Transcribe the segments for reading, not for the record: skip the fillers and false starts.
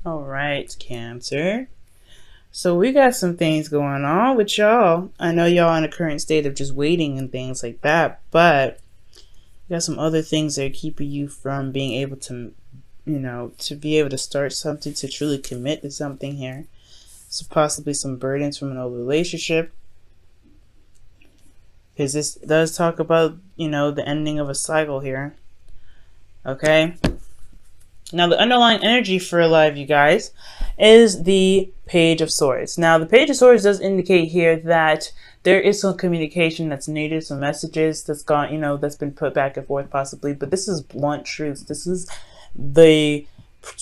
All right, Cancer. So we got some things going on with y'all. I know y'all in a current state of just waiting and things like that, but we got some other things that are keeping you from being able to, to be able to start something, to truly commit to something here. So possibly some burdens from an old relationship. Because this does talk about, the ending of a cycle here. Okay? Now, the underlying energy for a lot of you guys is the Page of Swords. Now, the Page of Swords does indicate here that there is some communication that's needed, some messages that's gone, that's been put back and forth possibly, but this is blunt truth. This is the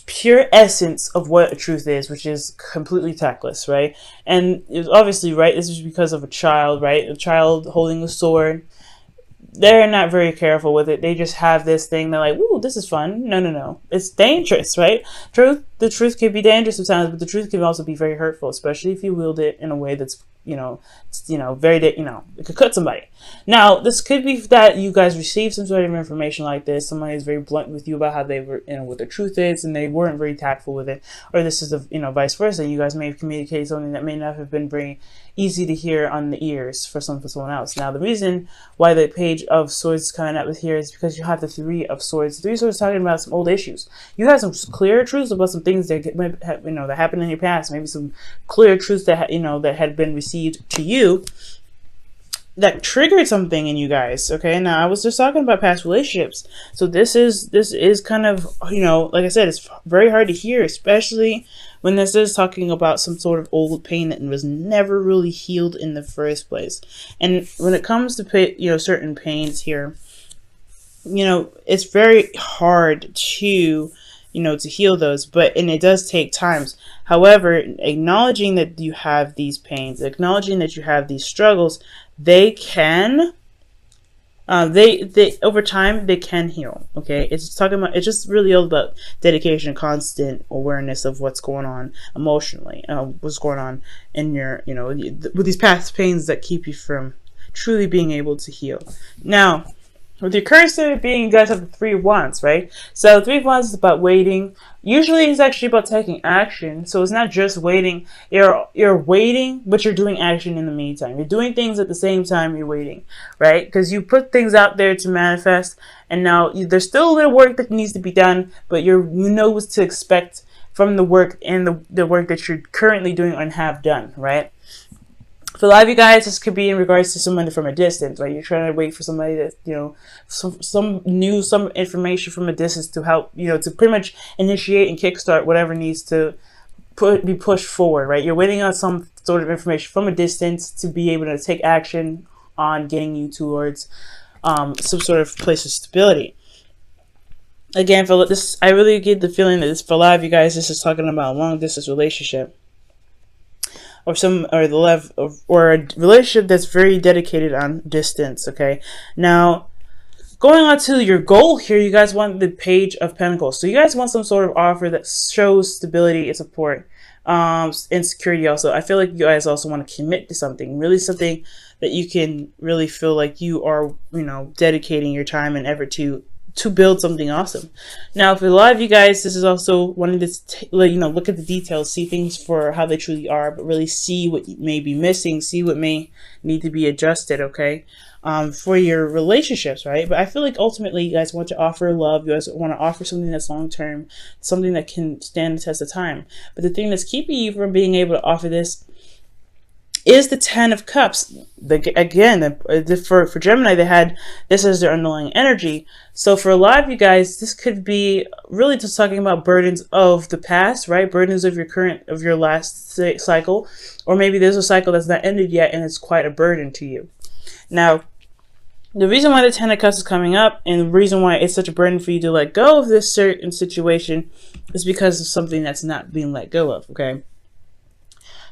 pure essence of what a truth is, which is completely tactless, right? And it was obviously, right, this is because of a child, right? A child holding a sword. They're not very careful with it. They just have this thing. They're like, "Ooh, this is fun." No. It's dangerous, right? The truth can be dangerous sometimes, but the truth can also be very hurtful, especially if you wield it in a way that's, it could cut somebody. Now, this could be that you guys received some sort of information like this. Somebody is very blunt with you about how they were, what the truth is, and they weren't very tactful with it. Or this is, vice versa. You guys may have communicated something that may not have been very easy to hear on the ears for someone else. Now, the reason why the Page of Swords is coming up with here is because you have the Three of Swords. The Three of Swords is talking about some old issues. You have some clear truths about some things that might have, that happened in your past. Maybe some clear truths that that had been received to you that triggered something in you guys. Okay, now I was just talking about past relationships, so this is kind of, like I said, it's very hard to hear, especially when this is talking about some sort of old pain that was never really healed in the first place. And when it comes to certain pains here, it's very hard to to heal those, and it does take times. However, acknowledging that you have these pains, acknowledging that you have these struggles, they can, they over time, they can heal. Okay, it's just really all about dedication, constant awareness of what's going on emotionally, what's going on in your, with these past pains that keep you from truly being able to heal. Now, with your current state of being, you guys have the Three of Wands, right? So the Three of Wands is about waiting. Usually it's actually about taking action. So it's not just waiting. You're waiting, but you're doing action in the meantime. You're doing things at the same time you're waiting, right? Because you put things out there to manifest, and now there's still a little work that needs to be done, but you know what to expect from the work and the work that you're currently doing and have done, right? For a lot of you guys, this could be in regards to someone from a distance, right? You're trying to wait for somebody that, some news, some information from a distance to help, to pretty much initiate and kickstart whatever needs to be pushed forward, right? You're waiting on some sort of information from a distance to be able to take action on getting you towards some sort of place of stability. Again, for this, I really get the feeling that for a lot of you guys, this is talking about a long distance relationship. Or a relationship that's very dedicated on distance. Okay, now going on to your goal here, you guys want the Page of Pentacles. So you guys want some sort of offer that shows stability and support, and security. Also, I feel like you guys also want to commit to something, really something that you can really feel like you are, dedicating your time and effort to build something awesome. Now, for a lot of you guys, this is also wanting to look at the details, see things for how they truly are, but really see what may be missing, see what may need to be adjusted. Okay, for your relationships, right? But I feel like ultimately you guys want to offer love. You guys want to offer something that's long term, something that can stand the test of time. But the thing that's keeping you from being able to offer this is the Ten of Cups. For Gemini, they had this as their underlying energy. So for a lot of you guys, this could be really just talking about burdens of the past, right? Burdens of your last cycle, or maybe there's a cycle that's not ended yet and it's quite a burden to you. Now, the reason why the Ten of Cups is coming up, and the reason why it's such a burden for you to let go of this certain situation, is because of something that's not being let go of. Okay,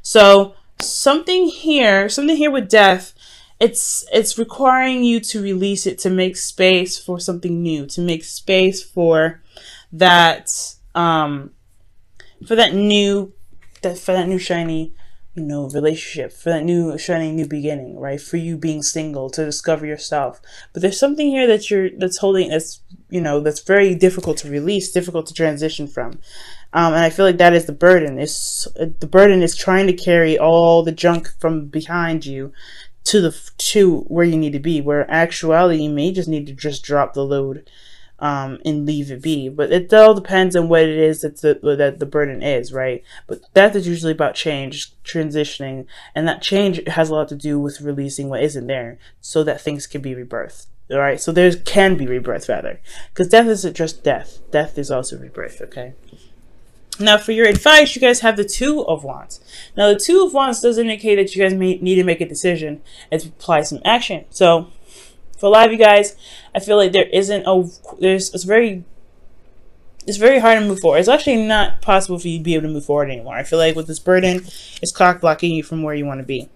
so something here with death, it's requiring you to release it, to make space for something new, to make space for that new shiny relationship, for that new shiny new beginning, right? For you being single, to discover yourself. But there's something here that's very difficult to release, difficult to transition from. And I feel like that is the burden. The burden is trying to carry all the junk from behind you to where you need to be. Where in actuality, you may just need to just drop the load, and leave it be. But it all depends on what it is that the burden is, right? But that is usually about change, transitioning, and that change has a lot to do with releasing what isn't there, so that things can be rebirthed. All right, so there can be rebirth rather, because death isn't just death. Death is also rebirth. Okay. Now, for your advice, you guys have the Two of Wands. Now, the Two of Wands does indicate that you guys may need to make a decision and to apply some action. So, for a lot of you guys, I feel like it's very hard to move forward. It's actually not possible for you to be able to move forward anymore. I feel like with this burden, it's cock blocking you from where you want to be.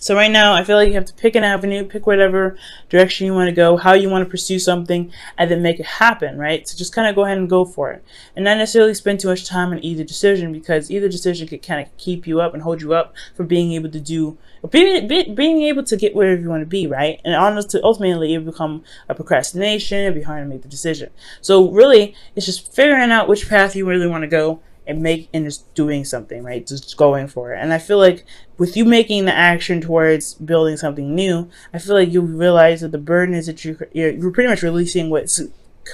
So right now, I feel like you have to pick an avenue, pick whatever direction you want to go, how you want to pursue something, and then make it happen, right? So just kind of go ahead and go for it. And not necessarily spend too much time on either decision, because either decision could kind of keep you up and hold you up for being able to being able to get wherever you want to be, right? And ultimately, it will become a procrastination. It'll be hard to make the decision. So really, it's just figuring out which path you really want to go, and just doing something, right? Just going for it. And I feel like with you making the action towards building something new, I feel like you realize that the burden is that you're pretty much releasing what's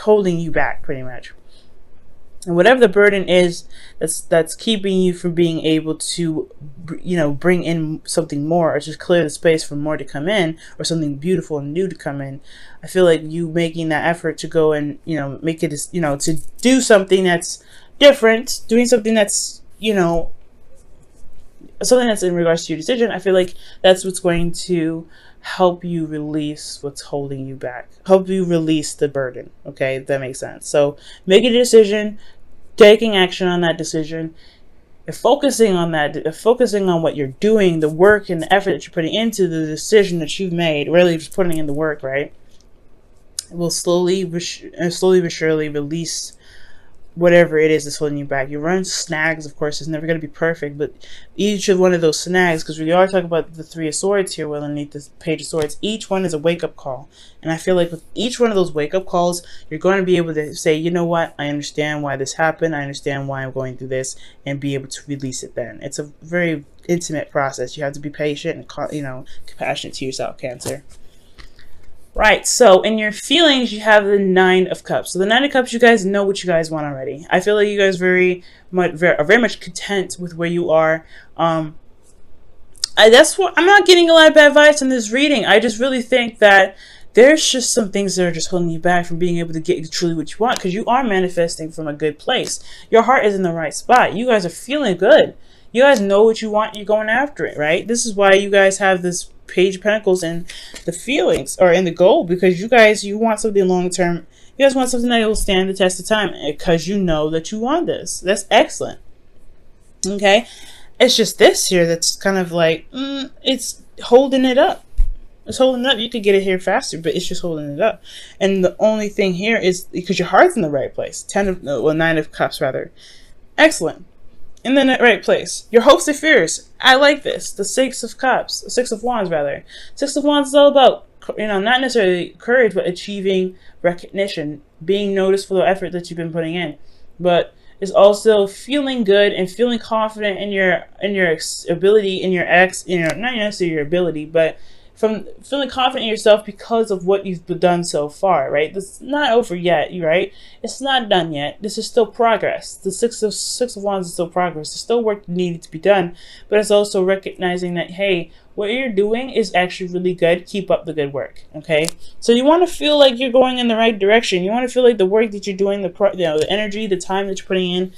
holding you back, pretty much. And whatever the burden is that's keeping you from being able to, bring in something more, or just clear the space for more to come in, or something beautiful and new to come in, I feel like you making that effort to go and, make it, to do something that's different, doing something that's, something that's in regards to your decision, I feel like that's what's going to help you release what's holding you back, help you release the burden. Okay, if that makes sense. So making a decision, taking action on that decision, and focusing on what you're doing, the work and the effort that you're putting into the decision that you've made, really just putting in the work, right? It will slowly but surely release whatever it is that's holding you back. You run into snags, of course. It's never going to be perfect, but each of one of those snags, because we are talking about the Three of Swords here, well, underneath this Page of Swords, each one is a wake-up call. And I feel like with each one of those wake-up calls, you're going to be able to say, you know what, I understand why this happened, I understand why I'm going through this, and be able to release it then. It's a very intimate process. You have to be patient and, compassionate to yourself, Cancer. Right, so in your feelings, you have the Nine of Cups. So the Nine of Cups, you guys know what you guys want already. I feel like you guys are very much content with where you are. That's what I'm not getting a lot of bad advice in this reading. I just really think that there's just some things that are just holding you back from being able to get truly what you want, because you are manifesting from a good place. Your heart is in the right spot. You guys are feeling good. You guys know what you want. You're going after it, right? This is why you guys have this Page of Pentacles in the feelings, or in the goal, because you want something long term. You guys want something that will stand the test of time, because you know that you want this. That's excellent. Okay, it's just this here that's kind of like it's holding it up. It's holding it up. You could get it here faster, but it's just holding it up. And the only thing here is because your heart's in the right place. Nine of Cups rather. Excellent. In the right place. Your hopes and fears. I like this. The Six of Cups. Six of Wands, rather. Six of Wands is all about, not necessarily courage, but achieving recognition. Being noticed for the effort that you've been putting in. But it's also feeling good and feeling confident in your ability, not necessarily your ability, but from feeling confident in yourself because of what you've done so far, right? This is not over yet, right? It's not done yet. This is still progress. The Six of Wands is still progress. There's still work needed to be done, but it's also recognizing that, hey, what you're doing is actually really good. Keep up the good work, okay? So you want to feel like you're going in the right direction. You want to feel like the work that you're doing, the energy, the time that you're putting in,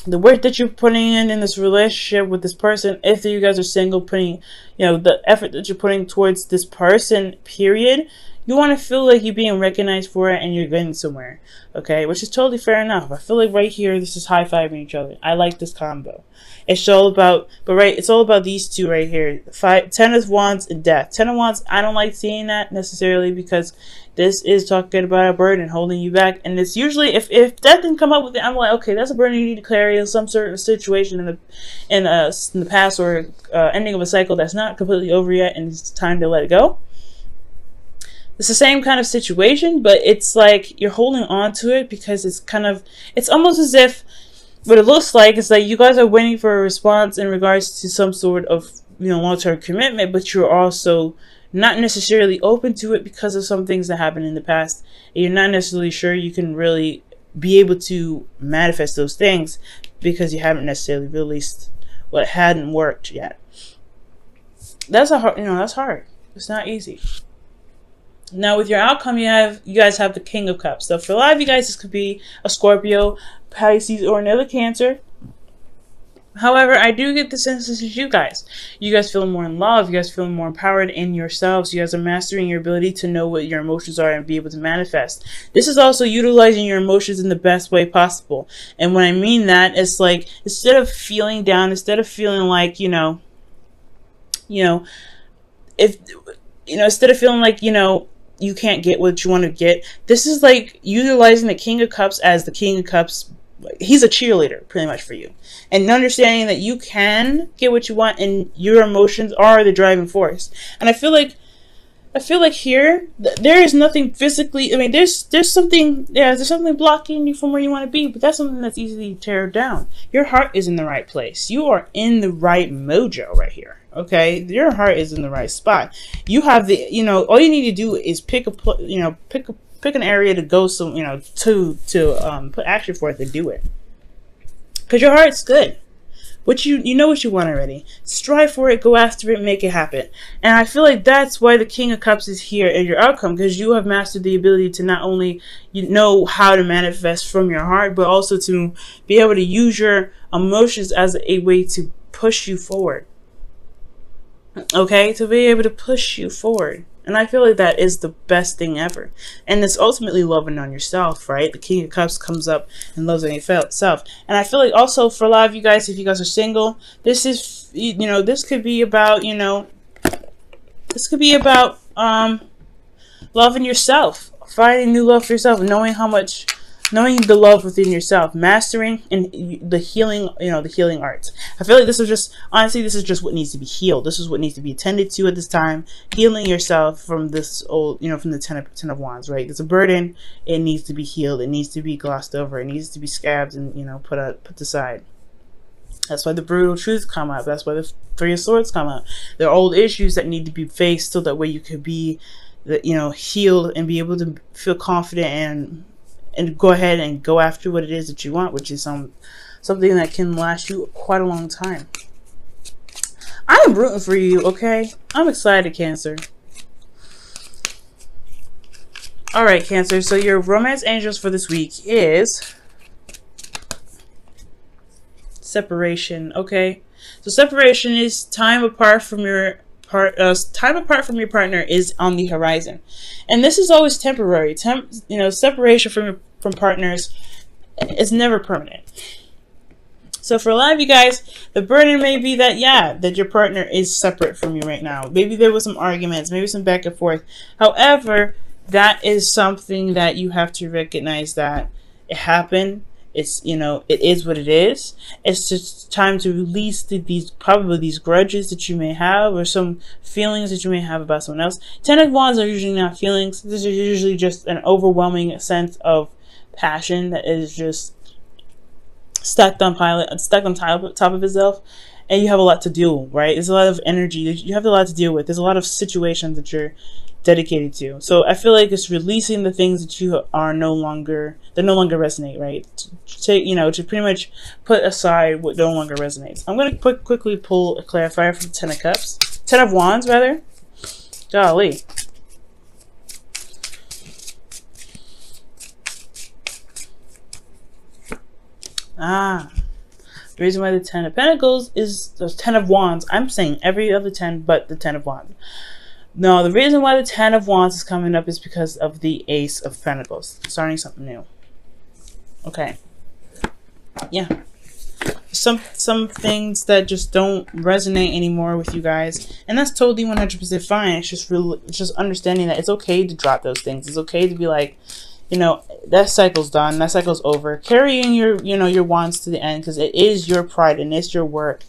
the work that you're putting in this relationship with this person, if you guys are single, putting, the effort that you're putting towards this person, period, you want to feel like you're being recognized for it and you're getting somewhere, okay? Which is totally fair enough. I feel like right here, this is high-fiving each other. I like this combo. It's all about, it's all about these two right here. Ten of Wands and Death. Ten of Wands, I don't like seeing that necessarily, because this is talking about a burden holding you back. And it's usually, if Death didn't come up with it, I'm like, okay, that's a burden you need to carry in some sort of situation in the past, or ending of a cycle that's not completely over yet and it's time to let it go. It's the same kind of situation, but it's like you're holding on to it because it's almost as if what it looks like is like you guys are waiting for a response in regards to some sort of, long-term commitment, but you're also not necessarily open to it because of some things that happened in the past. And you're not necessarily sure you can really be able to manifest those things because you haven't necessarily released what hadn't worked yet. That's that's hard. It's not easy. Now with your outcome, you guys have the King of Cups. So for a lot of you guys, this could be a Scorpio, Pisces, or another Cancer. However, I do get the sense this is you guys. You guys feeling more in love. You guys feeling more empowered in yourselves. You guys are mastering your ability to know what your emotions are and be able to manifest. This is also utilizing your emotions in the best way possible. And when I mean that, it's like instead of feeling down, instead of feeling like, instead of feeling like, you can't get what you want to get. This is like utilizing the King of Cups as the King of Cups. He's a cheerleader pretty much for you, and understanding that you can get what you want and your emotions are the driving force. And I feel like here there is nothing physically, there's something blocking you from where you want to be, but that's something that's easily tear down. Your heart is in the right place. You are in the right mojo right here. Okay, your heart is in the right spot. You have the, all you need to do is pick an area to go, to put action for it, to do it. Because your heart's good. You know what you want already. Strive for it, go after it, make it happen. And I feel like that's why the King of Cups is here in your outcome, because you have mastered the ability to not only know how to manifest from your heart, but also to be able to use your emotions as a way to push you forward. Okay, to be able to push you forward. And I feel like that is the best thing ever. And it's ultimately loving on yourself, right? The King of Cups comes up and loves on yourself. And I feel like also for a lot of you guys, if you guys are single, this is, this could be about, loving yourself, finding new love for yourself, knowing the love within yourself, mastering and the healing, the healing arts. I feel like this is just what needs to be healed. This is what needs to be attended to at this time. Healing yourself from this old, from the Ten of Wands, right? It's a burden. It needs to be healed. It needs to be glossed over. It needs to be scabbed and, put aside. That's why the brutal truth come up. That's why the Three of Swords come up. There are old issues that need to be faced so that way you could be, healed and be able to feel confident and go ahead and go after what it is that you want, which is something that can last you quite a long time. I am rooting for you, okay? I'm excited, Cancer. Alright, Cancer, so your romance angels for this week is separation, okay? So separation is time apart from your partner is on the horizon. And this is always temporary. Separation from partners is never permanent. So for a lot of you guys, the burden may be that your partner is separate from you right now. Maybe there was some arguments, maybe some back and forth. However, that is something that you have to recognize that it happened. It's, it is what it is. It's just time to release these grudges that you may have, or some feelings that you may have about someone else. Ten of Wands are usually not feelings. This is usually just an overwhelming sense of passion that is just stuck on top of itself, and you have a lot to deal with, right? There's a lot of energy. You have a lot to deal with. There's a lot of situations that you're dedicated to. So I feel like it's releasing the things that you are no longer resonate, right? To pretty much put aside what no longer resonates. I'm going to quickly pull a clarifier from Ten of Wands, rather. Golly. The reason why the Ten of Pentacles is the Ten of Wands. I'm saying every other 10 but the Ten of Wands. No, the reason why the Ten of Wands is coming up is because of the Ace of Pentacles. Starting something new. Okay. Yeah. Some things that just don't resonate anymore with you guys. And that's totally 100% fine. It's just understanding that it's okay to drop those things. It's okay to be like, that cycle's done. That cycle's over. Carrying your wands to the end, because it is your pride and it's your work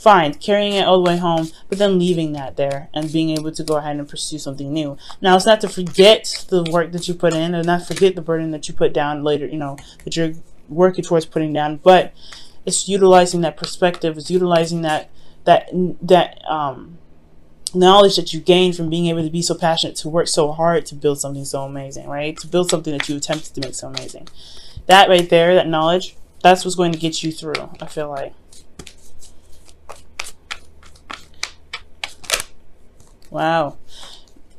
fine, carrying it all the way home, but then leaving that there and being able to go ahead and pursue something new. Now, it's not to forget the work that you put in, or not forget the burden that you put down later, you know, that you're working towards putting down, but it's utilizing that perspective, it's utilizing that knowledge that you gain from being able to be so passionate, to work so hard to build something so amazing, right? To build something that you attempted to make so amazing. That right there, that knowledge, that's what's going to get you through, I feel like. Wow.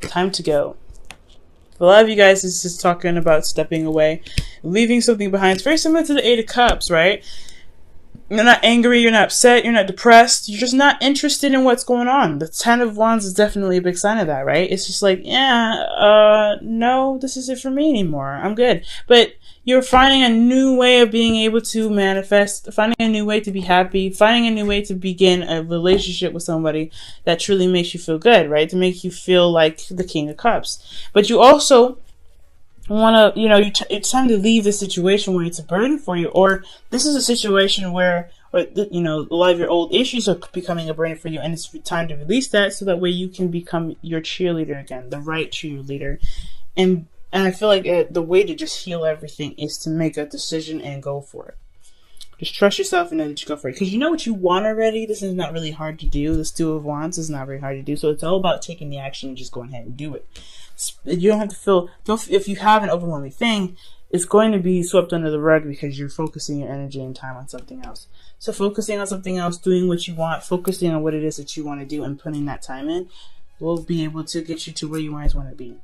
Time to go. For a lot of you guys, this is talking about stepping away, leaving something behind. It's very similar to the Eight of Cups, right? You're not angry, you're not upset, you're not depressed, you're just not interested in what's going on. The Ten of Wands is definitely a big sign of that, right? It's just like, yeah, no, this isn't for me anymore. I'm good. But you're finding a new way of being able to manifest, finding a new way to be happy, finding a new way to begin a relationship with somebody that truly makes you feel good, right? To make you feel like the King of Cups. But you also want to, you know, it's time to leave this situation where it's a burden for you, or this is a situation where, you know, a lot of your old issues are becoming a burden for you, and it's time to release that so that way you can become your cheerleader again, the right cheerleader. And I feel like the way to just heal everything is to make a decision and go for it. Just trust yourself and know that you go for it, because you know what you want already. This is not really hard to do. This Two of Wands is not very hard to do, so it's all about taking the action and just going ahead and do it. You don't have to feel, if you have an overwhelming thing, it's going to be swept under the rug because you're focusing your energy and time on something else. So focusing on something else, doing what you want, focusing on what it is that you want to do, and putting that time in will be able to get you to where you always want to be.